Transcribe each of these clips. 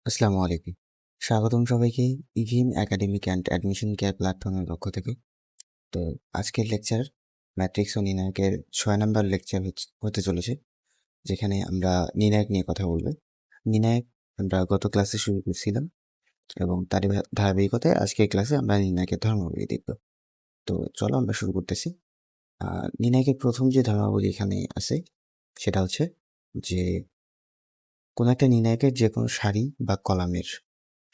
আসসালামু আলাইকুম। স্বাগতম সবাইকে EVM academic and admission care প্ল্যাটফর্মের পক্ষ থেকে। তো আজকের লেকচার ম্যাট্রিক্স ও নির্ণায়কের 6 নাম্বার লেকচার হতে চলেছে, যেখানে আমরা নির্ণায়ক নিয়ে কথা বলবো। নির্ণায়ক আমরা গত ক্লাসে শুরু করেছিলাম এবং তারই ধারাবাহিকতায় আজকের ক্লাসে আমরা নির্ণায়কের ধর্মাবলী দেখব। তো চলো আমরা শুরু করতেছি। নির্ণায়কের প্রথম যে ধর্মাবলী এখানে আছে সেটা হচ্ছে যে কোনো একটা নির্ণায়কের যে কোনো সারি বা কলামের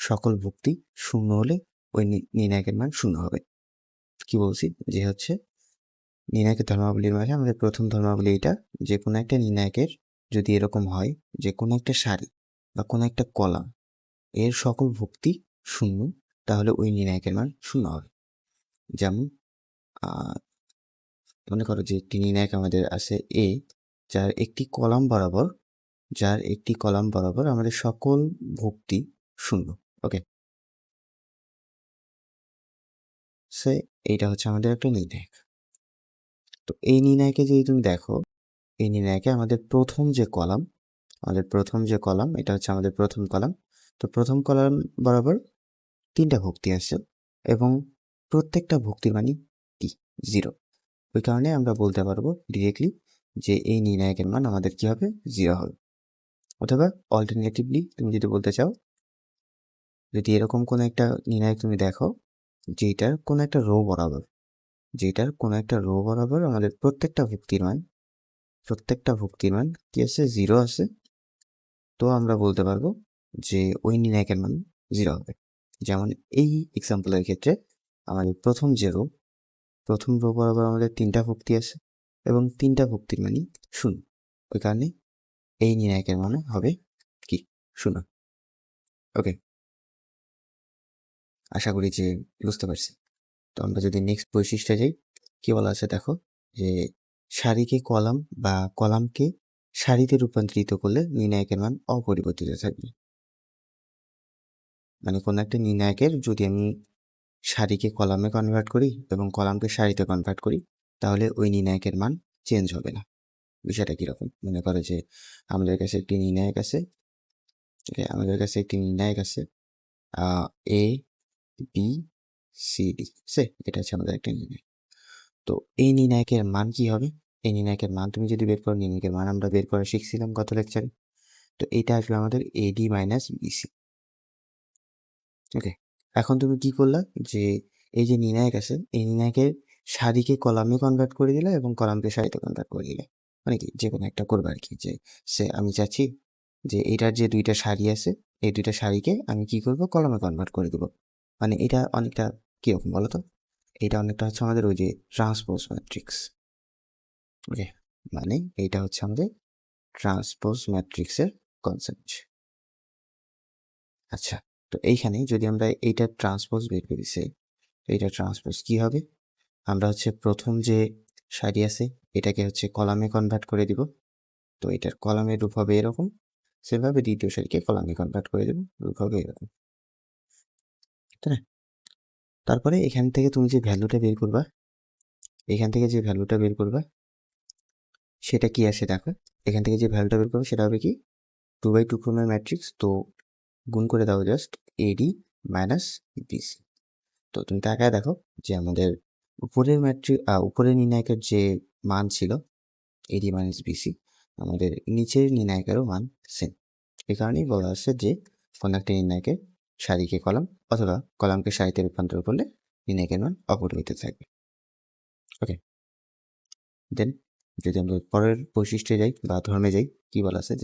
সকল ভুক্তি শূন্য হলে ওই নির্ণায়কের মান শূন্য হবে। কি বলছি যে হচ্ছে নির্ণায়কের ধর্মাবলীর মাঝে আমাদের প্রথম ধর্মাবলী এটা, যে কোনো একটা নির্ণায়কের যদি এরকম হয় যে কোনো একটা সারি বা কোনো একটা কলাম এর সকল ভুক্তি শূন্য, তাহলে ওই নির্ণায়কের মান শূন্য হবে। যেমন মনে করো যে একটি নির্ণায়ক আমাদের আছে এ, যার একটি কলাম বরাবর আমাদের সকল ভুক্তি শূন্য। ওকে, সে এইটা হচ্ছে আমাদের একটা নির্ণায়ক। তো এই নির্ণায়কে যদি তুমি দেখো, এই নির্ণায়কে আমাদের প্রথম যে কলাম এটা হচ্ছে আমাদের প্রথম কলাম। তো প্রথম কলাম বরাবর 3টা ভুক্তি আসছে এবং প্রত্যেকটা ভুক্তির মানই কি 0। ওই কারণে আমরা বলতে পারবো ডিরেক্টলি যে এই নির্ণায়কের মান আমাদের কি হবে, 0 হবে। অথবা অল্টারনেটিভলি তুমি যদি বলতে চাও, যদি এরকম কোনো একটা নির্ণায়ক তুমি দেখো যেটার কোনো একটা রো বরাবর আমাদের প্রত্যেকটা ভুক্তির মান কি আছে, 0 আছে, তো আমরা বলতে পারবো যে ওই নির্ণায়কের মান 0 হবে। যেমন এই এক্সাম্পলের ক্ষেত্রে আমাদের প্রথম রো বরাবর আমাদের 3টা ভুক্তি আছে এবং 3টা ভুক্তির মানই শূন্য। ওই কারণে এই নির্ণায়কের মান হবে কি, 0। ওকে, আশা করি যে বুঝতে পারছি। তো আমরা যদি নেক্সট বৈশিষ্ট্যে যাই, কি বলা আছে দেখো, যে সারিকে কলাম বা কলামকে সারিতে রূপান্তরিত করলে নির্ণায়কের মান অপরিবর্তিত থাকবে। মানে কোনো একটা নির্ণায়কের যদি আমি সারিকে কলামে কনভার্ট করি এবং কলামকে সারিতে কনভার্ট করি, তাহলে ওই নির্ণায়কের মান চেঞ্জ হবে না। বিষয়টা কীরকম, মনে করো যে আমাদের কাছে একটি নির্ণায়ক আছে, এ বি সি ডি, এটা হচ্ছে আমাদের একটা নির্ণায়ক। তো এই নির্ণায়কের মান কি হবে, এই নির্ণায়কের মান তুমি যদি বের করো, নির্ণায়কের মান আমরা বের করা শিখছিলাম গত লেকচারে। তো এইটা আসবে আমাদের এডি মাইনাস বিসি। ওকে, এখন তুমি কি করলা, যে এই যে নির্ণায়ক আছে এই নির্ণায়কের সারিকে কলামে কনভার্ট করে দিলে এবং কলামকে সারিতে কনভার্ট করে দিলে। মানে কি, যে কোনো একটা করবে আর কি, যে আমি চাচ্ছি যে এটার যে 2টা সারি আছে এই 2টা সারিকে আমি কি করব, কলামে কনভার্ট করে দেবো। মানে এটা অনেকটা কিরকম বলো তো, এটা অনেকটা হচ্ছে আমাদের ওই যে ট্রান্সপোজ ম্যাট্রিক্স। ওকে, মানে এইটা হচ্ছে আমাদের ট্রান্সপোজ ম্যাট্রিক্সের কনসেপ্ট। আচ্ছা, তো এইখানে যদি আমরা এইটার ট্রান্সপোজ বের করি, এইটা ট্রান্সপোজ কি হবে, আমরা হচ্ছে প্রথম যে সারি আছে এটাকে হচ্ছে কলামে কনভার্ট করে দিব। তো এটার কলামের রূপ হবে এরকম, সেভাবে দ্বিতীয় সারিকে কলামে কনভার্ট করে দেব, রূপ হবে এরকম, তাই না? তারপরে এখান থেকে তুমি যে ভ্যালুটা বের করবা, সেটা কি আসে দেখো, এখান থেকে যে ভ্যালুটা বের করবে সেটা হবে কি 2x2 ক্রমের ম্যাট্রিক্স। তো গুণ করে দাও জাস্ট এডি মাইনাস বিসি। তো তুমি তাকায় দেখো যে আমাদের উপরের নির্ণায়কের যে মান ছিল এডি মাইনাস বিসি, আমাদের নিচের নির্ণায়কেরও মান সেম। এই কারণেই বলা আছে যে কোনো একটা নির্ণায়কের সারিকে কলাম অথবা কলামকে সারিতে রূপান্তর করলে নির্ণায়কের মান অপরিবর্তিত থাকবে। ওকে, দেন যদি আমরা পরের বৈশিষ্ট্যে যাই বা ধর্মে যাই, কি বলা আছে,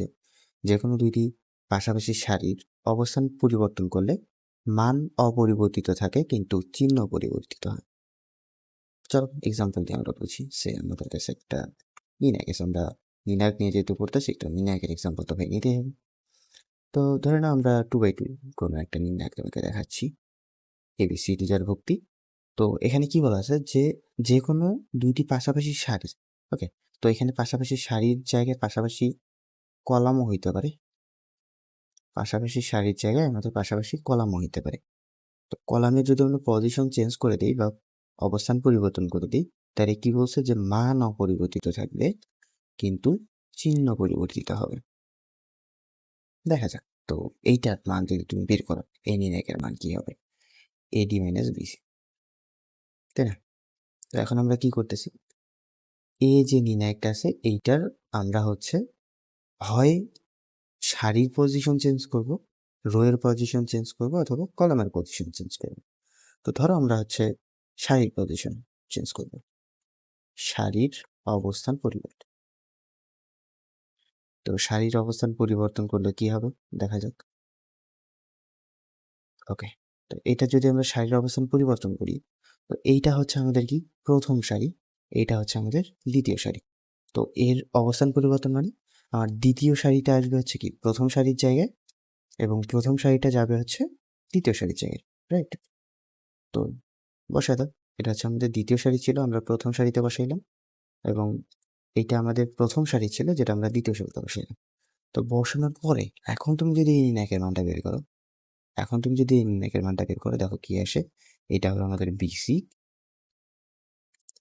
যে কোনো দুইটি পাশাপাশি সারির অবস্থান পরিবর্তন করলে মান অপরিবর্তিত থাকে কিন্তু চিহ্ন পরিবর্তিত হয়। চলো এক্সাম্পল দিয়ে আমরা বুঝি। আমাদের কাছে একটা নির্ণায়ক আছে, আমরা নির্ণায়ক নিয়ে যেহেতু পড়তেছি একটা নির্ণায়কের এক্সাম্পল তো ভাই নিতে হবে। তো ধরে নাও আমরা 2x2 কোনো একটা নির্ণায়ক তোমাকে দেখাচ্ছি, এবিসিডি যার ভুক্তি। তো এখানে কি বলা আছে, যে কোনো দুইটি পাশাপাশি সারি। ওকে, তো এখানে পাশাপাশি সারির জায়গায় পাশাপাশি কলামও হইতে পারে, আমাদের পাশাপাশি কলামও হইতে পারে। তো কলামে যদি আমরা পজিশন চেঞ্জ করে দিই বা অবস্থান পরিবর্তন করে দিই, তাহলে কি বলছে যে মান অপরিবর্তিত থাকবে কিন্তু চিহ্ন পরিবর্তিত হবে। দেখা যাক তো এইটার মান যদি তুমি বের করো, এই নির্ণায়কের মান কি হবে? এডি মাইনাস বিসি, তাই না? তো এখন আমরা কি করতেছি, এ যে নির্ণায়কটা আছে এইটার আমরা হচ্ছে হয় সারির পজিশন চেঞ্জ করব, রো এর পজিশন চেঞ্জ করব, অথবা কলামের পজিশন চেঞ্জ করব। তো ধরো আমরা হচ্ছে সারির পজিশন চেঞ্জ করব, সারির অবস্থান পরিবর্তন। তো সারির অবস্থান পরিবর্তন করলে কি হবে দেখা যাক। ওকে, তো এটা যদি আমরা সারির অবস্থান পরিবর্তন করি, তো এইটা হচ্ছে আমাদের কি প্রথম সারি, এইটা হচ্ছে আমাদের দ্বিতীয় সারি। তো এর অবস্থান পরিবর্তন মানে আমার দ্বিতীয় সারিটা আসবে হচ্ছে কি প্রথম সারির জায়গায়, এবং প্রথম সারিটা যাবে হচ্ছে দ্বিতীয় সারির জায়গায়, রাইট? তো বসায় দাও, এটা হচ্ছে আমাদের দ্বিতীয় সারি ছিল, আমরা প্রথম সারিতে বসাইলাম, এবং এইটা আমাদের প্রথম সারি ছিল যেটা আমরা দ্বিতীয় সারিতে বসাইলাম। তো বসানোর পরে এখন তুমি যদি এই নির্ণায়কের মানটা বের করো, এখন তুমি যদি এই নির্ণায়কের মানটা বের করো, দেখো কি আসে, এটা হলো আমাদের বিসি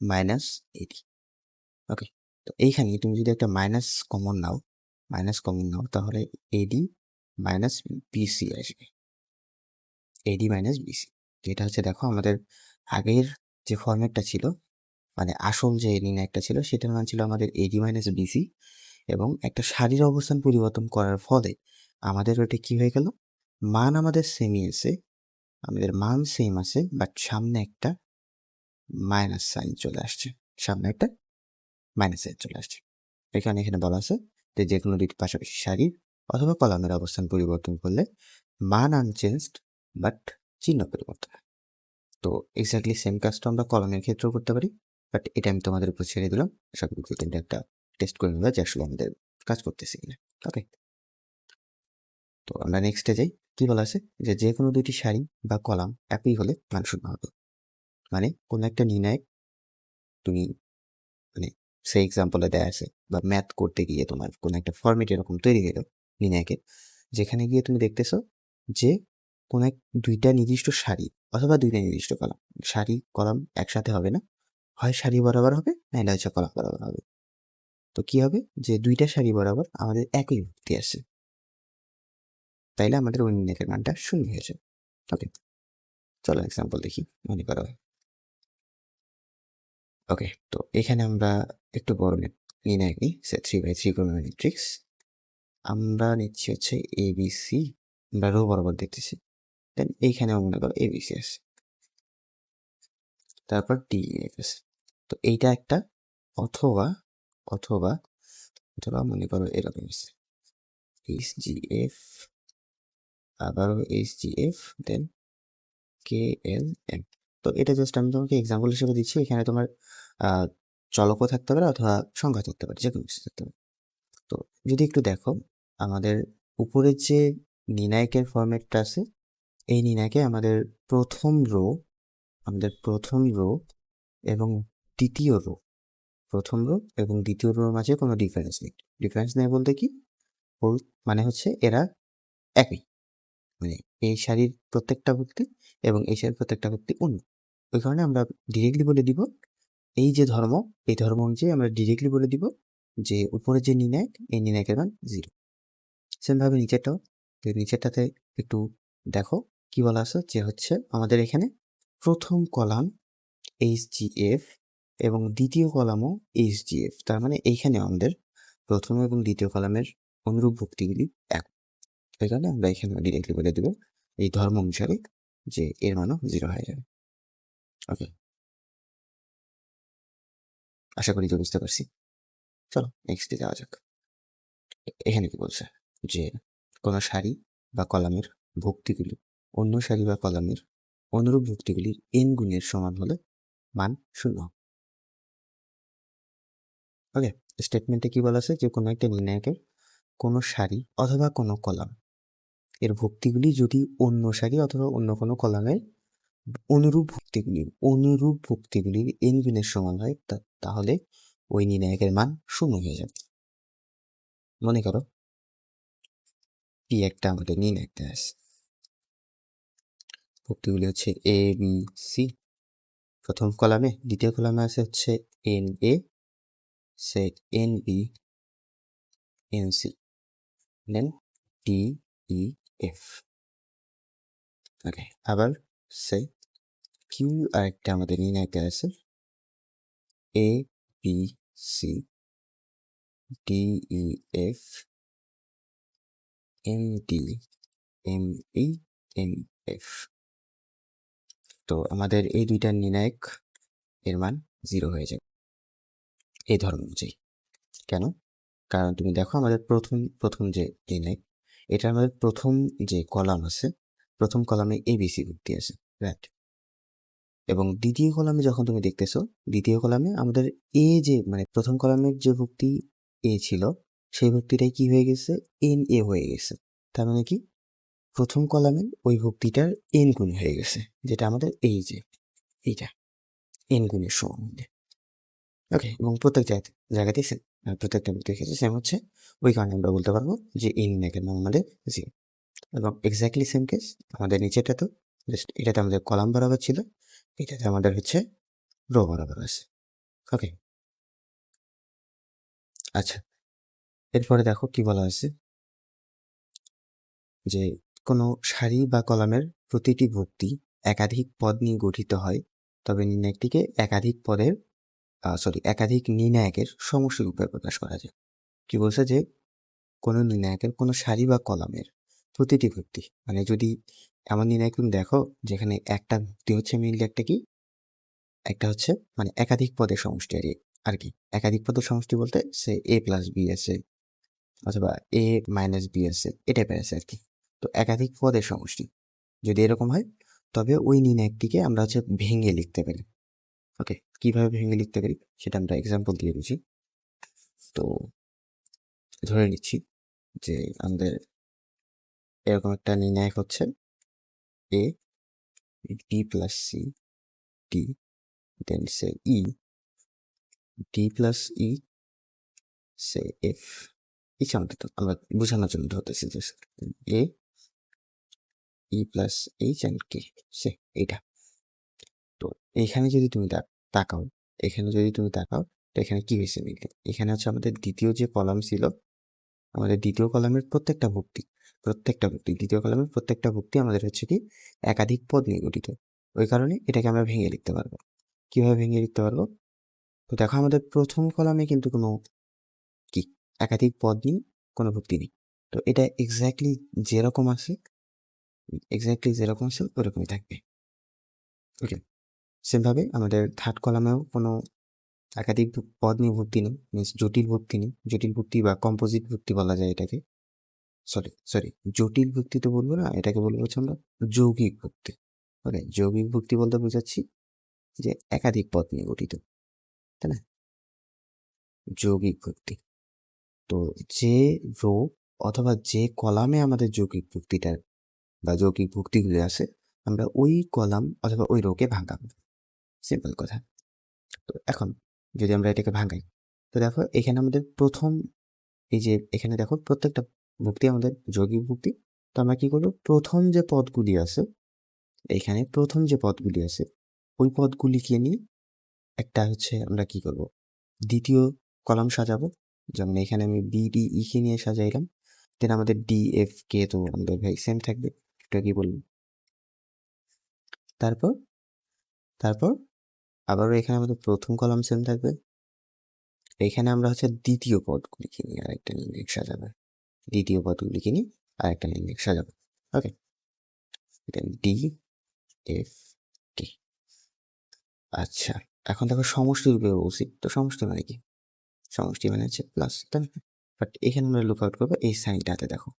মাইনাস এডি। ওকে, তো এইখানে তুমি যদি একটা মাইনাস কমন নাও, তাহলে এডি মাইনাস বিসি আসবে, এডি মাইনাস বিসি। এটা হচ্ছে দেখো আমাদের আগের যে ফর্মেটটা ছিল, মানে আসল যে নির্ণায়কটা ছিল সেটার মান ছিল আমাদের এডি মাইনাস বিসি, এবং একটা সারির অবস্থান পরিবর্তন করার ফলে আমাদের ওটা কি হয়ে গেল, মান আমাদের সেমই আছে, আমাদের মান সেম আছে, বাট সামনে একটা মাইনাস সাইন চলে আসছে, সামনে একটা মাইনাস সাইন চলে আসছে। এখানে বলা আছে যে কোনো দুটি পাশাপাশি সারির অথবা কলামের অবস্থান পরিবর্তন করলে মান আনচেঞ্জড বাট চিহ্ন পরিবর্তন। তো এক্স্যাক্টলি সেম কাজটা আমরা কলামের ক্ষেত্রেও করতে পারি, বাট এটা আমি তোমাদের উপর ছেড়ে দিলাম। আশা করি তোমরা একটা টেস্ট করে নেবে যে আসলে আমাদের কাজ করতেছি কিনা। ওকে, তো আমরা নেক্সটে যাই। কি বলা আছে যে কোনো দুইটি সারি বা কলাম একই হলে মান শূন্য হবে। মানে কোনো একটা নির্ণায়ক তুমি, মানে সেই এক্সাম্পলে দেয়া আছে, বা ম্যাথ করতে গিয়ে তোমার কোনো একটা ফর্মেট এরকম তৈরি হলো নির্ণায়কের, যেখানে গিয়ে তুমি দেখতেছো যে কোনো এক দুইটা নির্দিষ্ট সারি অথবা দুইটা নির্দিষ্ট কলাম, সারি কলাম একসাথে হবে না, হয় সারি বরাবর হবে, নাহলে হচ্ছে কলাম বরাবর হবে। তো কি হবে যে দুইটা সারি বরাবর আমাদের একই ভক্তি আসছে, তাইলে আমাদের ওই নির্ণায়কের মানটা শূন্য হয়েছে। ওকে, চলো এক্সাম্পল দেখি, মনে করো। ওকে, তো এখানে আমরা একটু বড় নির্ণায়ক নিই, সে 3x3 ম্যাট্রিক্স। আমরা নিচ্ছি হচ্ছে এবিসি, আমরা রো বরাবর দেখতেছি, দেন এইখানেও মনে করো এবিসি আছে, তারপর ডিএফ আছে। তো এইটা একটা, অথবা অথবা অথবা মনে করো এরকম আছে এইচজিএফ, আবারও এইচজিএফ, দেন কে এল এম। তো এটা জাস্ট আমি তোমাকে এক্সাম্পল হিসেবে দিচ্ছি, এখানে তোমার চলকও থাকতে পারে অথবা সংখ্যা থাকতে পারে, যে কোনো কিছু থাকতে পারে। তো যদি একটু দেখো আমাদের উপরের যে নির্ণায়কের ফরম্যাটটা আছে, এই নির্ণায়কে আমাদের প্রথম রো এবং দ্বিতীয় রো, প্রথম রো এবং দ্বিতীয় রোর মাঝে কোনো ডিফারেন্স নেই। ডিফারেন্স নেই বলতে কি, মানে হচ্ছে এরা একই, মানে এই সারির প্রত্যেকটা ভুক্তি এবং এই সারির প্রত্যেকটা ভুক্তি অন্য। ওই কারণে আমরা ডিরেক্টলি বলে দিব এই যে ধর্ম, এই ধর্ম অনুযায়ী আমরা ডিরেক্টলি বলে দিব যে উপরে যে নির্ণায়ক, এই নির্ণায়কের মান 0। সেমভাবে নিচেরটাও, নিচেরটাতে একটু দেখো কি বলা আছে, যে হচ্ছে আমাদের এখানে প্রথম কলাম এইচজিএফ এবং দ্বিতীয় কলামও এইচজিএফ, তার মানে এইখানে আমাদের প্রথম এবং দ্বিতীয় কলামের অনুরূপ ভুক্তিগুলি এক। সেই কারণে আমরা এখানে ডিরেক্টলি বলে দেব এই ধর্ম অনুসারে যে এর মানও 0 হয়ে যাবে। ওকে, আশা করি যে বুঝতে পারছি। চলো নেক্সটে যাওয়া যাক। এখানে কি বলছে যে কোনো সারি বা কলামের ভুক্তিগুলি অন্য সারি বা কলামের অনুরূপ ভুক্তিগুলির n গুণের সমান হলে মান 0। ওকে, স্টেটমেন্টে কি বলা আছে যে কোনো একটা নির্ণায়কের কোনো সারি অথবা কোনো কলাম এর ভুক্তিগুলি যদি অন্য সারি অথবা অন্য কোনো কলামের অনুরূপ ভুক্তিগুলির n গুণের সমান হয়, তাহলে ওই নির্ণায়কের মান 0 হয়ে যাবে। মনে করো কি একটা আমাদের নির্ণায়ক দেয়া আছে, ভুক্তিগুলি হচ্ছে এ বি সি প্রথম কলামে, দ্বিতীয় কলামে আছে হচ্ছে এন এ, সে N B, N C, then D E F. Okay, আবার সে কিউ আরেকটা আমাদের নির্ণায়কে আছে A B C D E F M D M E N F. তো আমাদের এই দুইটার নির্ণায়ক এর মান 0 হয়ে যাবে এই ধর্ম অনুযায়ী। কেন? কারণ তুমি দেখো আমাদের প্রথম যে নির্ণায়ক, এটা আমাদের প্রথম যে কলাম আছে, প্রথম কলামে এবিসি ভুক্তি আছে, রাইট? এবং দ্বিতীয় কলামে যখন তুমি দেখতেছো, দ্বিতীয় কলামে আমাদের এ যে মানে প্রথম কলামের যে ভুক্তি এ ছিল, সেই ভুক্তিটাই কি হয়ে গেছে, এন এ হয়ে গেছে। তার মানে কি, প্রথম কলামের ওই ভুক্তিটার এন গুণ হয়ে গেছে, যেটা আমাদের এই যে এইটা এন গুণের সমান। ওকে, এবং প্রত্যেক জায়গাতেই সেম, প্রত্যেকটা ভুক্তির ক্ষেত্রে সেম হচ্ছে। ওই কারণে আমরা বলতে পারবো যে এই নির্ণায়কের মান আমাদের 0। এবং এক্স্যাক্টলি সেম কেস আমাদের নিচেটা তো, জাস্ট এটাতে আমাদের কলাম বরাবর ছিল, এটাতে আমাদের হচ্ছে রো বরাবর আছে। ওকে, আচ্ছা, এরপরে দেখো কি বলা আছে, যে কোনো সারি বা কলামের প্রতিটি ভুক্তি একাধিক পদ নিয়ে গঠিত হয়, তবে নির্ণায়কটিকে একাধিক নির্ণায়কের সমষ্টি রূপে প্রকাশ করা যায়। কি বলছে, যে কোনো নির্ণায়কের কোনো সারি বা কলামের প্রতিটি ভুক্তি, মানে যদি এমন নির্ণায়ক তুমি দেখো যেখানে একটা ভুক্তি হচ্ছে মেইনলি একটা হচ্ছে মানে একাধিক পদের সমষ্টি আর কি একাধিক পদের সমষ্টি বলতে সে এ প্লাস বি আছে অথবা এ মাইনাস বি আছে, এ টাইপের আছে আর কি। তো একাধিক পদের সমষ্টি যদি এরকম হয়, তবে ওই নির্ণায়কটিকে আমরা হচ্ছে ভেঙে লিখতে পারি। ওকে, কিভাবে ভেঙে লিখতে পারি সেটা আমরা এক্সাম্পল দিয়ে বুঝি। তো ধরে নিচ্ছি যে আমাদের এরকম একটা নির্ণায়ক হচ্ছে A B plus C D, then say E D plus E say F. এই সামনে তো আমরা বোঝানোর জন্য ধরতেছি যে এ ই প্লাস এইচ অ্যান্ড কে, সে এইটা। তো এইখানে যদি তুমি তাকাও, এখানে যদি তুমি তাকাও, তো এখানে কি হয়েছে দেখলে, এখানে হচ্ছে আমাদের দ্বিতীয় যে কলাম ছিল, আমাদের দ্বিতীয় কলামের প্রত্যেকটা ভুক্তি দ্বিতীয় কলামের প্রত্যেকটা ভুক্তি আমাদের হচ্ছে কি একাধিক পদ নিয়ে গঠিত। ওই কারণে এটাকে আমরা ভেঙে লিখতে পারবো। কিভাবে ভেঙে লিখতে পারবো? তো দেখো আমাদের প্রথম কলামে কিন্তু কোনো কি একাধিক পদ নেই, কোনো ভুক্তি নেই। তো এটা যেরকম আছে ওরকমই থাকবে। ওকে, সেমভাবে আমাদের থার্ড কলামেও কোনো একাধিক পদ নিয়ে ভুক্তি নেই, মিনস জটিল ভুক্তি বা কম্পোজিট ভুক্তি বলা যায় এটাকে। সরি জটিল ভুক্তি তো বলবো না, এটাকে বলবো হচ্ছে আমরা যৌগিক ভুক্তি। ওকে, যৌগিক ভুক্তি বলতে বোঝাচ্ছি যে একাধিক পদ নিয়ে গঠিত, তাই না? যৌগিক ভুক্তি। তো যে রো অথবা যে কলামে আমাদের যৌগিক ভুক্তিটার বা যৌগিক ভুক্তিগুলি আছে, আমরা ওই কলাম অথবা ওই রোকে ভাঙাবো। সিম্পল কথা। তো এখন যদি আমরা এটাকে ভাঙাই, তো দেখো এখানে আমাদের এখানে দেখো প্রত্যেকটা ভুক্তি আমাদের যৌগিক ভুক্তি। তো আমরা কি করবো, প্রথম যে পদগুলি আছে ওই পদগুলিকে নিয়ে একটা হচ্ছে আমরা কি করব, দ্বিতীয় কলাম সাজাবো। যেমন এখানে আমি বি ডি ই কে নিয়ে সাজাইলাম, দেন আমাদের ডি এফ কে তো আমাদের ভাই সেম থাকবে, এটা কি বললাম। তারপর তারপর আবারও এখানে আমাদের প্রথম কলাম সেম থাকবে, এখানে আমরা হচ্ছে দ্বিতীয় পদগুলিকে নিয়ে আরেকটা নির্ণায়ক সাজাবো, ওকে, দেন ডি এফ কে। আচ্ছা, এখন দেখো সমষ্টি রূপে বলছি, তো সমষ্টি মানে কি, সমষ্টি মানে হচ্ছে প্লাস, তাই না? বাট এখানে আমরা লুক আউট করবো এই সাইনটাতে, দেখো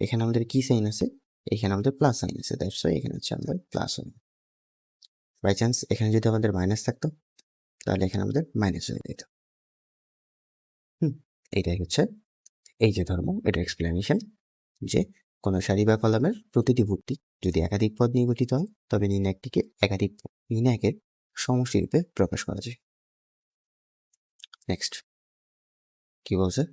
এখানে আমাদের কি সাইন আছে, এখানে আমাদের প্লাস সাইন আছে, দ্যাটস ওয়াই এখানে হচ্ছে আমাদের প্লাস হবে। বাই চান্স এখানে যদি আমাদের মাইনাস থাকতো, তাহলে এখানে আমাদের মাইনাস হয়ে যেত। এইটাই হচ্ছে এই যে ধর্ম, এটা এক্সপ্লেনেশন, যে কোনো সারি বা কলামের প্রতিটি ভুক্তি যদি একাধিক পদ নিয়ে গঠিত হয়, তবে নির্ণায়কটিকে একাধিক নির্ণায়কের সমষ্টি রূপে প্রকাশ করা যায়। নেক্সট কি বলছে,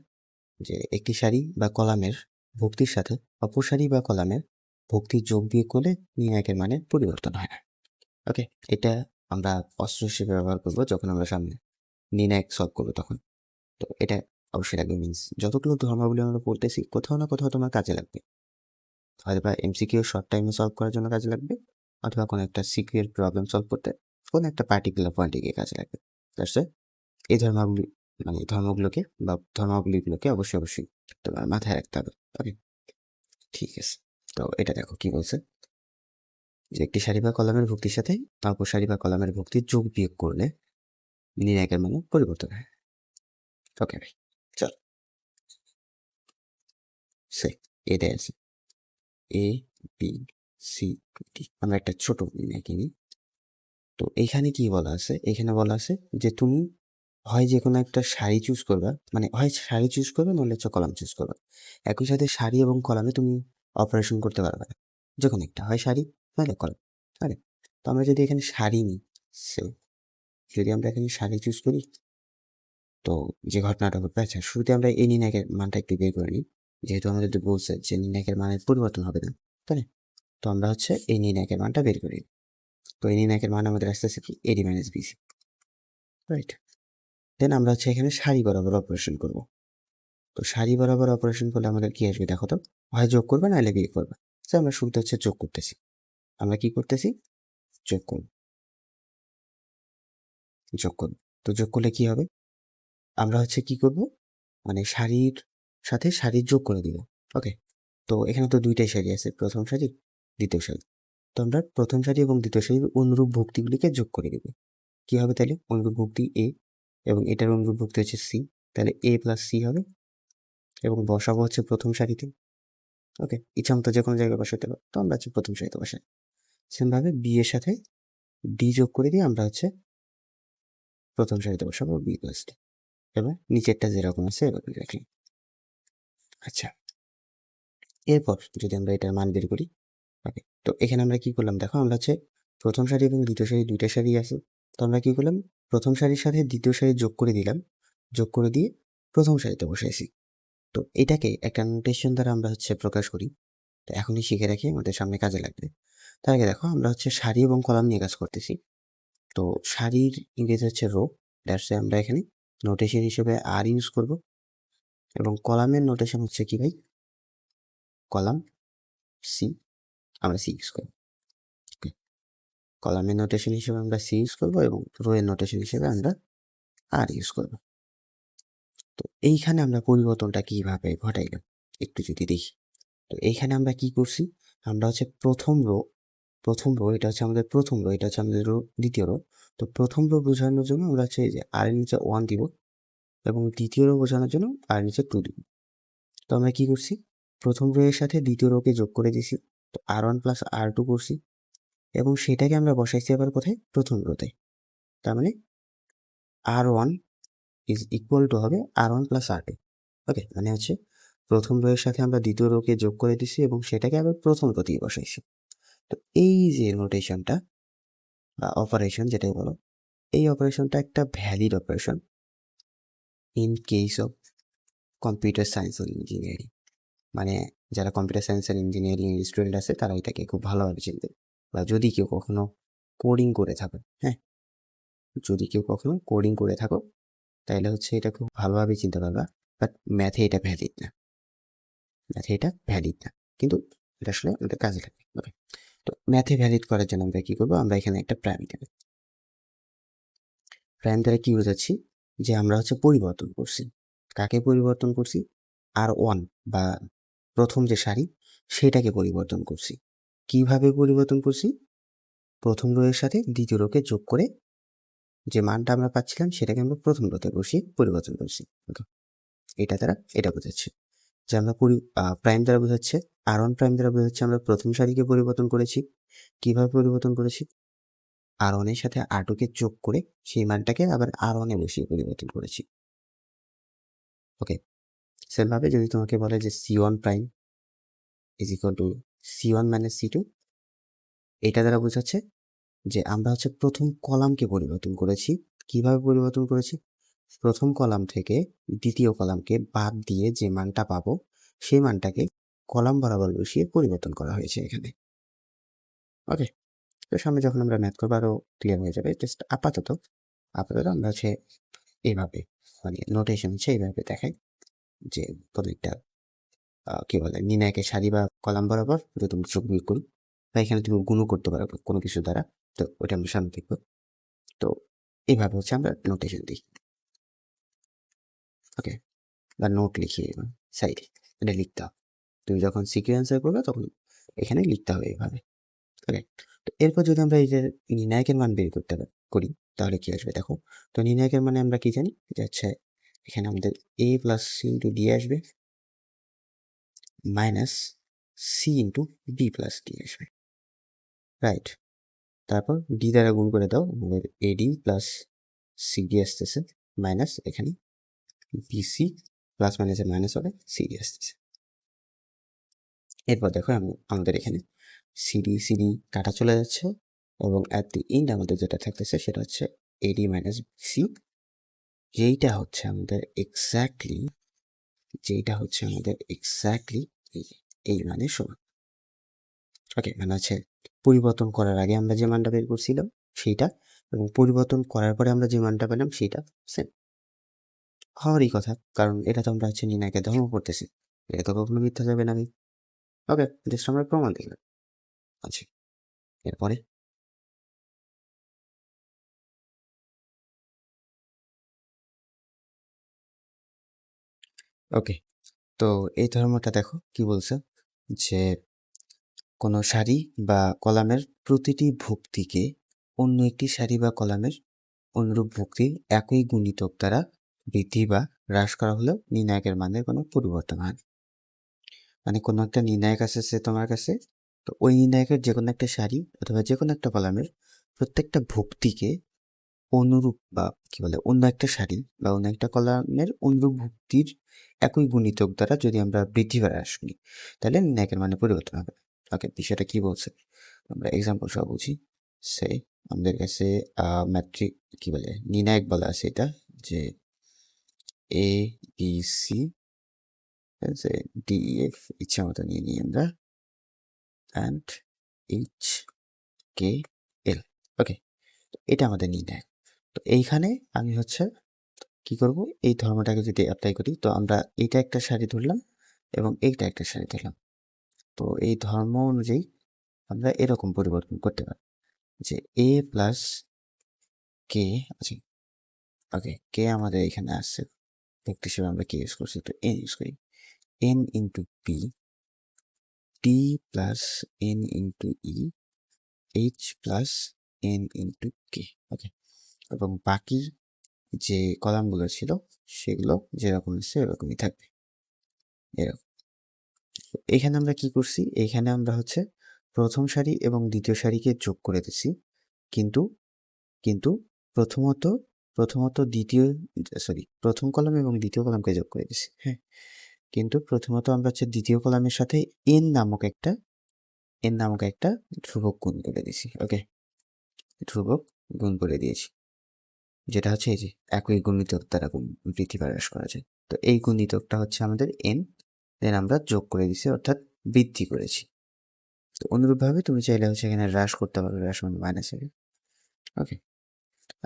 যে একটি সারি বা কলামের ভুক্তির সাথে অপর সারি বা কলামের ভুক্তির যোগ বিয়োগ করলে নির্ণায়কের মানে পরিবর্তন হয় না। ওকে, এটা আমরা অস্ত্র হিসেবে ব্যবহার করবো যখন আমরা সামনে নির্ণায়ক সলভ করবো তখন। তো এটা অবশ্যই লাগবে, মিনস যতগুলো ধর্মাবলী আমরা পড়তেছি কোথাও না কোথাও তোমার কাজে লাগবে। হয়তো বা এমসিকিউ শর্ট টাইমে সলভ করার জন্য কাজে লাগবে, অথবা কোনো একটা সিকিউর প্রবলেম সলভ করতে কোনো একটা পার্টিকুলার পয়েন্টে গিয়ে কাজে লাগবে। That's it. এই ধর্মগুলোকে বা ধর্মাবলীগুলোকে অবশ্যই তোমার মাথায় রাখতে হবে। ওকে, ঠিক আছে। তো এটা দেখো কি বলছে, যে একটি সারি বা কলামের ভুক্তির সাথে অপর সারি বা কলামের ভুক্তির যোগ বিয়োগ করলে নির্ণায়কের মানে পরিবর্তন হয়। ওকে ভাই, চল সে এটাই আছে এ বি সি ডি। আমরা একটা ছোট নির্ণয় কিনি। তো এইখানে কি বলা আছে, এখানে বলা আছে যে তুমি হয় যে কোনো একটা সারি চুজ করবা, মানে হয় সারি চুজ করবে নইলে হচ্ছে কলাম চুজ করবা। একই সাথে সারি এবং কলামে তুমি অপারেশন করতে পারবে না, যখন একটা হয় সারি নইলে কলাম। আরে তো আমরা যদি এখানে সারি নিই, সে যদি আমরা এখানে সারি চুজ করি, তো যে ঘটনাটা ঘটবে, আচ্ছা শুরুতে আমরা এই নির্ণায়কের মানটা একটু বের করে নিই, যেহেতু আমাদের তো বলছে যে নির্ণায়কের মানের পরিবর্তন হবে না, তাই না? তো আমরা হচ্ছে এই নির্ণায়কের মানটা বের করি। তো এই নির্ণায়কের মান আমাদের আসতেছে কি এডি মাইনাস বিসি, রাইট? দেন আমরা হচ্ছে এখানে সারি বরাবর অপারেশন করব। তো সারি বরাবর অপারেশন করলে আমাদের কি আসবে দেখো তো, হয় যোগ করবে নাহলে বিয়োগ করবে। তো আমরা শুরুতে হচ্ছে যোগ করতেছি। আমরা কি করতেছি, যোগ করব, যোগ করব। তো যোগ করলে কি হবে, আমরা হচ্ছে কি করব, মানে সারির সাথে সারির যোগ করে দিব। ওকে, তো এখানে তো দুইটাই সারি আছে, প্রথম সারি দ্বিতীয় সারি। তো আমরা প্রথম সারি এবং দ্বিতীয় সারির অনুরূপ ভুক্তিগুলিকে যোগ করে দিব। কি হবে তাহলে, অনুরূপ ভুক্তি এ এবং এটার অনুরূপ ভুক্তি হচ্ছে সি, তাহলে এ প্লাস সি হবে এবং বসাবো হচ্ছে প্রথম সারিতে। ওকে, ইচ্ছা মতো যে কোনো জায়গায় বসাতে পারো, তো আমরা হচ্ছে প্রথম সারিতে বসাই। সেমভাবে বি এর সাথে ডি যোগ করে দিয়ে আমরা হচ্ছে প্রথম সারিতে বসাবো বি প্লাস ডি। এবার নিচেরটা যেরকম আছে এরকম রাখি। আচ্ছা, এরপর যদি আমরা এটার মান বের করি, ওকে, তো এখানে আমরা কি করলাম দেখো, আমরা হচ্ছে প্রথম সারি এবং দ্বিতীয় সারি দুইটা সারি আছে। তো আমরা কি করলাম, প্রথম সারির সাথে দ্বিতীয় সারি যোগ করে দিলাম, যোগ করে দিয়ে প্রথম সারিতে বসাইছি। তো এটাকে একটা নোটেশন দ্বারা আমরা হচ্ছে প্রকাশ করি। তো এখনই শিখে রাখি, আমাদের সামনে কাজে লাগবে। তার আগে দেখো, আমরা হচ্ছে সারি এবং কলাম নিয়ে কাজ করতেছি। তো সারির ইংরেজি হচ্ছে রো, দ্যাটস আমরা এখানে নোটেশন হিসেবে আর ইউজ করব, এবং কলামের নোটেশন হচ্ছে কি ভাই, কলাম সি, আমরা সি ইউজ করব। কলামের নোটেশন হিসেবে আমরা সি ইউজ করব এবং রো এর নোটেশন হিসেবে আমরা আর ইউজ করব। তো এইখানে আমরা পরিবর্তনটা কিভাবে ঘটাইলাম একটু যদি দেখি। তো এইখানে আমরা কি করছি, আমরা হচ্ছে প্রথম রো এটা হচ্ছে আমাদের প্রথম রো, এটা হচ্ছে আমাদের রো দ্বিতীয় রো। তো প্রথম রো বোঝানোর জন্য আমরা হচ্ছে এই যে আর এর নিচে 1 দিব, এবং দ্বিতীয় রো বোঝানোর জন্য আর নিচে 2 দিব। তো আমরা কি করছি, প্রথম রো এর সাথে দ্বিতীয় রোকে যোগ করে দিছি, তো R1 প্লাস R2 করছি, এবং সেটাকে আমরা বসাইছি আবার কোথায়, প্রথম রোতে। তার মানে R1 ইজ ইকুয়াল টু হবে R1 প্লাস R2। ওকে, মানে হচ্ছে প্রথম রো এর সাথে আমরা দ্বিতীয় রোকে যোগ করে দিছি এবং সেটাকে আবার প্রথম রোতেই বসাইছি। তো এই যে নোটেশনটা বা অপারেশন যেটাই বলো, এই অপারেশনটা একটা valid operation in case of computer science আর ইঞ্জিনিয়ারিং। মানে যারা কম্পিউটার সায়েন্স আর ইঞ্জিনিয়ারিং স্টুডেন্ট আছে তারা এটাকে খুব ভালোভাবে চিনবে। বা যদি কেউ কখনো কোডিং করে থাকো, হ্যাঁ, যদি কেউ কখনো কোডিং করে থাকো তাহলে হচ্ছে এটা খুব ভালোভাবে চিনতে পারবা। বাট ম্যাথে এটা ভ্যালিড না, ম্যাথে এটা ভ্যালিড না, কিন্তু এটা আসলে আমাদের কাজে লাগবে। ওকে, তো ম্যাথে ভ্যালিড করার জন্য আমরা কি করবো, আমরা এখানে একটা প্রাইম দেব। প্রাইম দ্বারা কি বোঝাচ্ছি, যে আমরা হচ্ছে পরিবর্তন করছি। কাকে পরিবর্তন করছি, R1 বা প্রথম যে সারি সেটাকে পরিবর্তন করছি। কিভাবে পরিবর্তন করছি, প্রথম রো এর সাথে দ্বিতীয় রোকে যোগ করে যে মানটা আমরা পাচ্ছিলাম সেটাকে আমরা প্রথম রোতে বসিয়ে পরিবর্তন করছি। ওকে, এটা দ্বারা এটা বোঝাচ্ছে যে আমরা প্রাইম দ্বারা বোঝাচ্ছে, R1 প্রাইম দ্বারা বোঝাচ্ছে আমরা প্রথম সারিকে পরিবর্তন করেছি। কিভাবে পরিবর্তন করেছি, R1 এর সাথে R2 কে যোগ করে সেই মানটাকে আবার R1 এ বসিয়ে পরিবর্তন করেছি। ওকে, সেমভাবে যদি তোমাকে বলে যে C1 prime is equal to C1 minus C2, এটা দ্বারা বোঝাচ্ছে যে আমরা হচ্ছে প্রথম কলামকে পরিবর্তন করেছি। কিভাবে পরিবর্তন করেছি, প্রথম কলাম থেকে দ্বিতীয় কলামকে বাদ দিয়ে যে মানটা পাবো সেই মানটাকে কলাম বরাবর বসিয়ে পরিবর্তন করা হয়েছে এখানে। ওকে, তো সামনে যখন আমরা ম্যাথ করবো আরো ক্লিয়ার হয়ে যাবে। জাস্ট আপাতত আমরা হচ্ছে এইভাবে, মানে নোটেশন হচ্ছে এইভাবে দেখাই, যে কোনো একটা কি বলে নির্ণায়কের সারি বা কলাম বরাবর যদি তুমি যোগ বিয়োগ করি বা এখানে তুমি গুণও করতে পারো কোনো কিছু দ্বারা, তো ওইটা আমরা সামনে দেখবো। তো এইভাবে হচ্ছে আমরা নোটেশন দিই, ওকে, বা নোট লিখি সাইডে, এটা লিখতে হবে। তুমি যখন সিকুয়েন্সার করবে তখন এখানে লিখতে হবে এইভাবে, ওকে। তো এরপর যদি আমরা এই যে নির্ণায়কের মান বের করতে করি তাহলে কি আসবে দেখো। তো নির্ণায়কের মানে আমরা কি জানি যে হচ্ছে এখানে আমাদের a plus C into D আসবে minus C into B plus D আসবে, রাইট। তারপর ডি দ্বারা গুণ করে দাও, আমাদের এডি প্লাস সিডি আসতেছে মাইনাস এখানে বিসি প্লাস মাইনাসে মাইনাস হবে সিডি আসতেছে। এরপর দেখো আমাদের এখানে সিডি সিডি কাটা চলে যাচ্ছে এবং অ্যাট দি এন্ড আমাদের যেটা থাকতেছে সেটা হচ্ছে এডি মাইনাস বিসি, যেইটা হচ্ছে আমাদের এক্স্যাক্টলি এই মানের সমান, ওকে। মানে হচ্ছে পরিবর্তন করার আগে আমরা যে মানটা বের করছিলাম সেইটা এবং পরিবর্তন করার পরে আমরা যে মানটা পেলাম সেইটা সেম হওয়ারই কথা, কারণ এটা তো আমরা হচ্ছে নির্ণায়কের ধর্ম পড়তেছি, এটা তো কখনো মিথ্যা যাবে না ভাই, ওকে। জাস্ট আমরা প্রমাণ দিলাম। আচ্ছা, এরপরে ওকে। তো এই ধর্মটা দেখো কি বলছে যে কোনো সারি বা কলামের প্রতিটি ভুক্তিকে অন্য একটি সারি বা কলামের অনুরূপ ভুক্তির একই গুণিতক দ্বারা বৃদ্ধি বা হ্রাস করা হলেও নির্ণায়কের মানের কোনো পরিবর্তন হয় না। মানে কোনো একটা নির্ণায়ক আছে তোমার কাছে, তো ওই নির্ণায়কের যে কোনো একটা সারি অথবা যে কোনো একটা কলামের প্রত্যেকটা ভুক্তিকে অনুরূপ বা কি বলে অন্য একটা সারি বা অন্য একটা কলামের অনুরূপ ভুক্তির একই গুণিতক দ্বারা যদি আমরা বৃদ্ধি বা হ্রাস করি তাহলে নির্ণায়কের মানে পরিবর্তন হবে। ওকে, বিষয়টা কি বলছে আমরা এক্সাম্পল সহ বুঝি। সে আমাদের কাছে ম্যাট্রিক কি বলে নির্ণায়ক বলা আছে এটা যে এ বি সি ডি এফ ইচ্ছা মতো নিয়ে নিই আমরা অ্যান্ড এইচ কে এল, ওকে। এটা আমাদের নির্ণায়ক। তো এইখানে আমি হচ্ছে কি করব, এই ধর্মটাকে যদি অ্যাপ্লাই করি তো আমরা এইটা একটা সারি ধরলাম এবং এইটা একটা সারি ধরলাম। তো এই ধর্ম অনুযায়ী আমরা এরকম পরিবর্তন করতে পারি যে এ প্লাস কে আছে, ওকে। কে আমাদের এখানে আসছে ভেক্টর হিসেবে আমরা কে ইউজ করছি, তো এন ইউজ করি N into P T plus N into E H plus N into K, okay. এবং বাকি যে কলামগুলো ছিল সেগুলো যেরকম আছে এরকমই থাকবে এরকম। এখানে আমরা কি করছি, এখানে আমরা হচ্ছে প্রথম সারি এবং দ্বিতীয় সারিকে যোগ করে দিছি, কিন্তু কিন্তু প্রথমত প্রথমত দ্বিতীয় প্রথম কলাম এবং দ্বিতীয় কলামকে যোগ করে দিছি, হ্যাঁ। কিন্তু প্রথমত আমরা হচ্ছে দ্বিতীয় কলামের সাথে এন নামক একটা ধ্রুবক গুণ করে দিছি, ওকে। ধ্রুবক গুণ করে দিয়েছি যেটা হচ্ছে এই যে একই গুণিতক দ্বারা বৃদ্ধি বা হ্রাস করা যায়। তো এই গুণিতকটা হচ্ছে আমাদের এন, দেন আমরা যোগ করে দিছি অর্থাৎ বৃদ্ধি করেছি। তো অনুরূপভাবে তুমি চাইলে হচ্ছে এখানে হ্রাস করতে পারবে, হ্রাস মানে মাইনাস হবে, ওকে।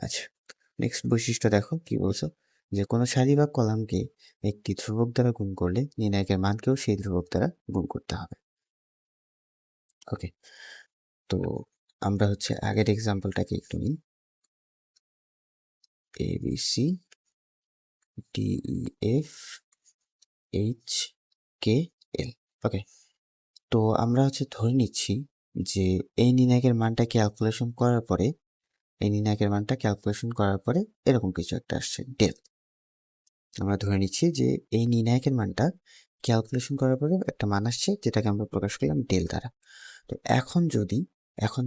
আচ্ছা, নেক্সট বৈশিষ্ট্য দেখো কি বলছো যে কোনো সারি বা কলামকে একটি ধ্রুবক দ্বারা গুণ করলে নির্ণায়কের মানকেও সেই ধ্রুবক দ্বারা গুণ করতে হবে, ওকে। তো আমরা হচ্ছে আগের এক্সাম্পলটাকে একটু নিই, A B C D E F H K L, okay. তো আমরা হচ্ছে ধরে নিচ্ছি যে এই নির্ণায়কের মানটা ক্যালকুলেশন করার পরে এরকম কিছু একটা আসছে ডেল। আমরা ধরে নিচ্ছি যে এই নির্ণায়কের মানটা ক্যালকুলেশন করার পরে একটা মান আসছে যেটাকে আমরা প্রকাশ করলাম ডেল দ্বারা। তো এখন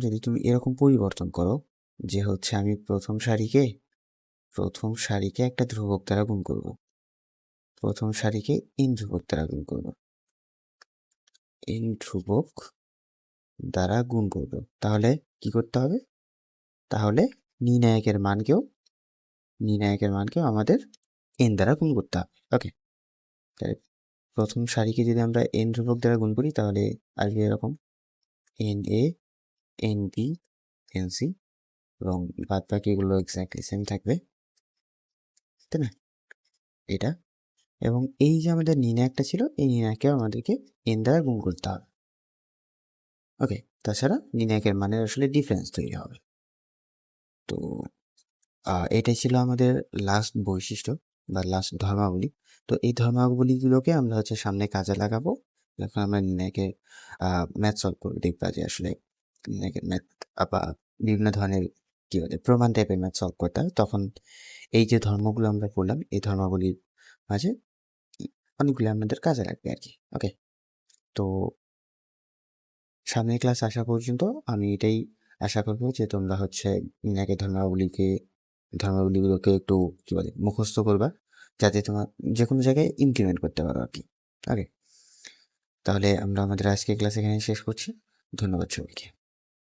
যদি তুমি এরকম পরিবর্তন করো যে হচ্ছে আমি প্রথম সারিকে একটা ধ্রুবক দ্বারা গুণ করব, প্রথম সারিকে ইন ধ্রুবক দ্বারা গুণ করব, ইন ধ্রুবক দ্বারা গুণ করব, তাহলে কি করতে হবে, তাহলে নির্ণায়কের মানকেও আমাদের এন দ্বারা গুণ করতে হবে, ওকে। তাহলে প্রথম সারিকে যদি আমরা এন ধ্রুবক দ্বারা গুণ করি তাহলে আসবে এরকম N A N B N C এবং বাদ বাকিগুলো এক্স্যাক্টলি সেম থাকবে, তাই না? এটা এবং এই যে আমাদের নির্ণায়কটা ছিল এই নির্ণায়ককে আমাদেরকে n দ্বারা গুণ করতে হবে। ওকে, তাছাড়া নির্ণায়কের মানের আসলে ডিফারেন্স তৈরি হবে। তো এটাই ছিল আমাদের লাস্ট বৈশিষ্ট্য বা লাস্ট ধর্মাবলী। তো এই ধর্মাবলীগুলোকে আমরা হচ্ছে সামনে কাজে লাগাবো যখন আমরা নির্ণায়কের ম্যাথ সলভ করবো। দেখবা যে আসলে নির্ণায়কের ম্যাথ বা বিভিন্ন ধরনের কী বলে প্রমাণ টাইপের ম্যাথ সলভ করতে হয়, তখন এই যে ধর্মগুলো আমরা পড়লাম এই ধর্মাবলীর মাঝে অনেকগুলো আমাদের কাজে লাগবে আর কি। ওকে, তো সামনের ক্লাস আসা পর্যন্ত আমি এটাই আশা করবো যে তোমরা হচ্ছে নির্ণায়কের ধর্মাবলীগুলোকে একটু কী বলে মুখস্থ করবা, যাতে তোমার যে কোনো জায়গায় ইমপ্লিমেন্ট করতে পারো আর কি। ওকে, তাহলে আমরা আমাদের আজকের ক্লাস এখানে শেষ করছি। ধন্যবাদ সবাইকে।